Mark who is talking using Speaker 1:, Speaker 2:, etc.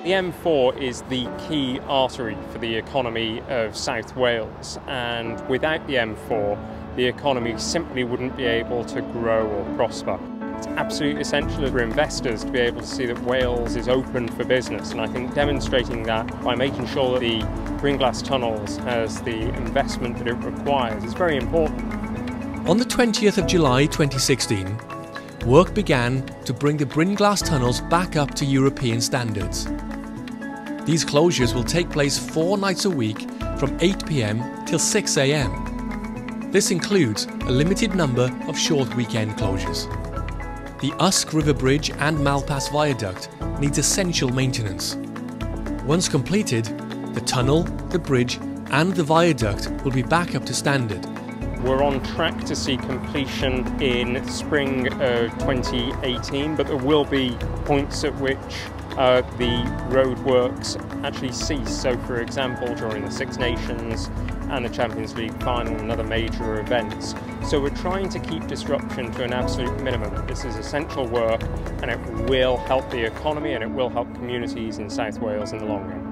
Speaker 1: The M4 is the key artery for the economy of South Wales, and without the M4, the economy simply wouldn't be able to grow or prosper. It's absolutely essential for investors to be able to see that Wales is open for business, and I think demonstrating that by making sure that the Brynglas Tunnels has the investment that it requires is very important.
Speaker 2: On the 20th of July 2016, work began to bring the Brynglas Tunnels back up to European standards. These closures will take place 4 nights a week from 8 p.m. till 6 a.m. This includes a limited number of short weekend closures. The Usk River Bridge and Malpass Viaduct needs essential maintenance. Once completed, the tunnel, the bridge and the viaduct will be back up to standard.
Speaker 1: We're on track to see completion in spring of 2018, but there will be points at which the roadworks actually cease. So, for example, during the Six Nations and the Champions League final and other major events. So we're trying to keep disruption to an absolute minimum. This is essential work, and it will help the economy and it will help communities in South Wales in the long run.